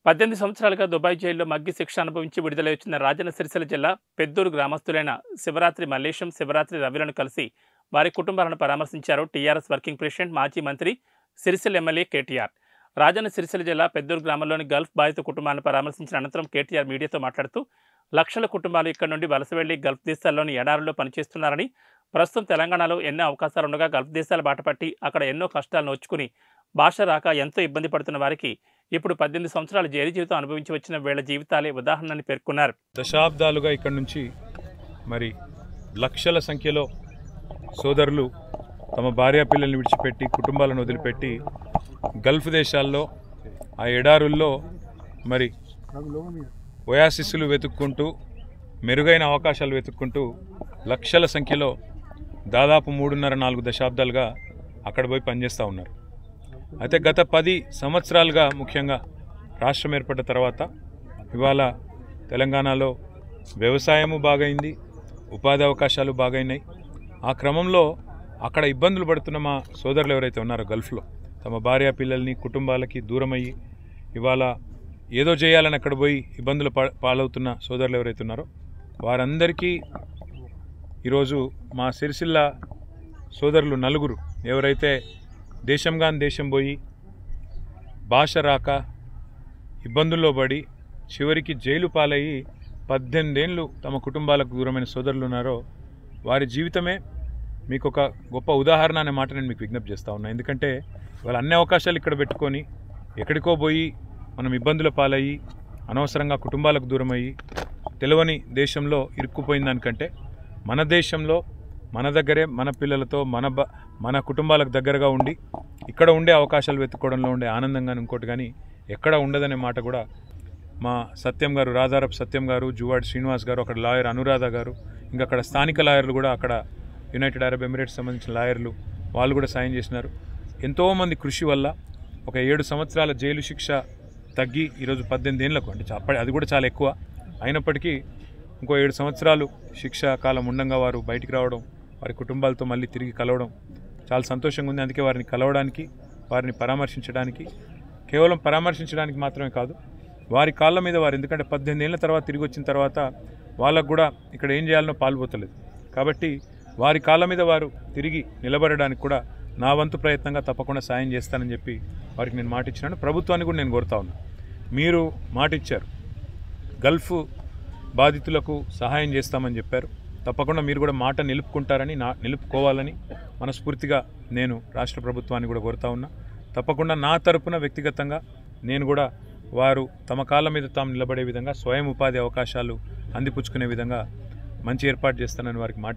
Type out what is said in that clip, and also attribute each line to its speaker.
Speaker 1: 18 సంవత్సరాలుగా దుబాయ్ జైల్లో మగ్గి శిక్ష అనుభవించి విడుదలై వచ్చిన రాజన్న సిరిసిల్ల జిల్లా పెద్దూరు గ్రామస్తులైన శివరాత్రి మల్లేశం, శివరాత్రి రవిలను కలిసి వారి కుటుంబాలను పరామర్శించారు టీఆర్ఎస్ వర్కింగ్ ప్రెసిడెంట్, మాజీ మంత్రి, సిరిసిల్ల ఎమ్మెల్యే కేటీఆర్. రాజన్న సిరిసిల్ల జిల్లా పెద్దూరు గ్రామంలోని గల్ఫ్ బాధిత కుటుంబాలను పరామర్శించిన అనంతరం కేటీఆర్ మీడియాతో మాట్లాడుతూ, లక్షల కుటుంబాలు ఇక్కడ నుండి వలస వెళ్లి గల్ఫ్ దేశాల్లోని ఎడారుల్లో పనిచేస్తున్నారని, ప్రస్తుతం తెలంగాణలో ఎన్నో అవకాశాలుండగా గల్ఫ్ దేశాల బాటపట్టి అక్కడ ఎన్నో కష్టాలను నోచుకుని భాష రాక ఎంతో ఇబ్బంది పడుతున్న వారికి ఇప్పుడు 18 సంవత్సరాల జైలు జీవితం అనుభవించి వచ్చిన వీళ్ల జీవితాలే ఉదాహరణని పేర్కొన్నారు.
Speaker 2: దశాబ్దాలుగా ఇక్కడ నుంచి మరి లక్షల సంఖ్యలో సోదరులు తమ భార్యా పిల్లల్ని విడిచిపెట్టి, కుటుంబాలను వదిలిపెట్టి గల్ఫ్ దేశాల్లో ఆ ఎడారుల్లో మరి ఒయాసిస్సులు వెతుక్కుంటూ, మెరుగైన అవకాశాలు వెతుక్కుంటూ లక్షల సంఖ్యలో దాదాపు 3.5-4 దశాబ్దాలుగా అక్కడ పోయి పనిచేస్తూ ఉన్నారు. అయితే గత 10 సంవత్సరాలుగా ముఖ్యంగా రాష్ట్రం ఏర్పడ్డ తర్వాత ఇవాళ తెలంగాణలో వ్యవసాయము బాగైంది, ఉపాధి అవకాశాలు బాగైనాయి. ఆ క్రమంలో అక్కడ ఇబ్బందులు పడుతున్న మా సోదరులు ఎవరైతే ఉన్నారో గల్ఫ్లో తమ భార్య పిల్లల్ని, కుటుంబాలకి దూరమయ్యి ఇవాళ ఏదో చేయాలని అక్కడ పోయి ఇబ్బందులు పాలవుతున్న సోదరులు ఎవరైతే ఉన్నారో వారందరికీ ఈరోజు మా సిరిసిల్ల సోదరులు నలుగురు ఎవరైతే దేశం పోయి భాష రాక ఇబ్బందుల్లో పడి చివరికి జైలు పాలయ్యి 18 ఏళ్ళు తమ కుటుంబాలకు దూరమైన సోదరులు ఉన్నారో వారి జీవితమే మీకు ఒక గొప్ప ఉదాహరణ అనే మాట నేను మీకు విజ్ఞప్తి చేస్తూ ఉన్నా. ఎందుకంటే వాళ్ళ అన్ని అవకాశాలు ఇక్కడ పెట్టుకొని ఎక్కడికో పోయి మనం ఇబ్బందుల పాలయ్యి అనవసరంగా కుటుంబాలకు దూరమయ్యి తెలియని దేశంలో ఇరుక్కుపోయిన దానికంటే మన దేశంలో మన దగ్గరే మన పిల్లలతో మన కుటుంబాలకు దగ్గరగా ఉండి ఇక్కడ ఉండే అవకాశాలు వెతుక్కోవడంలో ఉండే ఆనందంగా ఇంకోటి కానీ ఎక్కడ ఉండదనే మాట కూడా మా సత్యం గారు, రాధారప్ సత్యం గారు, జువాడి శ్రీనివాస్ గారు, అక్కడ లాయర్ అనురాధ గారు, ఇంకా అక్కడ స్థానిక లాయర్లు కూడా, అక్కడ యునైటెడ్ అరబ్ ఎమిరేట్స్ సంబంధించిన లాయర్లు వాళ్ళు కూడా సాయం చేసినారు. ఎంతోమంది కృషి వల్ల ఒక 7 సంవత్సరాల జైలు శిక్ష తగ్గి ఈరోజు 18 ఏళ్లకు, అంటే అది కూడా చాలా ఎక్కువ అయినప్పటికీ ఇంకో 7 సంవత్సరాలు శిక్ష కాలం ఉండగా వారు బయటికి రావడం, వారి కుటుంబాలతో మళ్ళీ తిరిగి కలవడం చాలా సంతోషంగా ఉంది. అందుకే వారిని కలవడానికి, వారిని పరామర్శించడానికి, కేవలం పరామర్శించడానికి మాత్రమే కాదు, వారి కాళ్ళ మీద వారు, ఎందుకంటే 18 ఏళ్ల తర్వాత తిరిగి వచ్చిన తర్వాత వాళ్ళకు కూడా ఇక్కడ ఏం చేయాలనో పాల్పోతలేదు. కాబట్టి వారి కాళ్ళ మీద వారు తిరిగి నిలబడడానికి కూడా నా వంతు ప్రయత్నంగా తప్పకుండా సాయం చేస్తానని చెప్పి వారికి నేను మాట ఇచ్చినాను. ప్రభుత్వాన్ని కూడా నేను కోరుతా ఉన్నాను, మీరు మాట ఇచ్చారు, గల్ఫ్ బాధితులకు సహాయం చేస్తామని చెప్పారు. తప్పకుండా మీరు కూడా మాట నిలుపుకుంటారని, నిలుపుకోవాలని మనస్ఫూర్తిగా నేను రాష్ట్ర ప్రభుత్వాన్ని కూడా కోరుతా ఉన్నా. తప్పకుండా నా తరపున వ్యక్తిగతంగా నేను కూడా వారు తమ కాళ్ళ మీద తాము నిలబడే విధంగా, స్వయం ఉపాధి అవకాశాలు అందిపుచ్చుకునే విధంగా మంచి ఏర్పాటు చేస్తానని వారికి మాట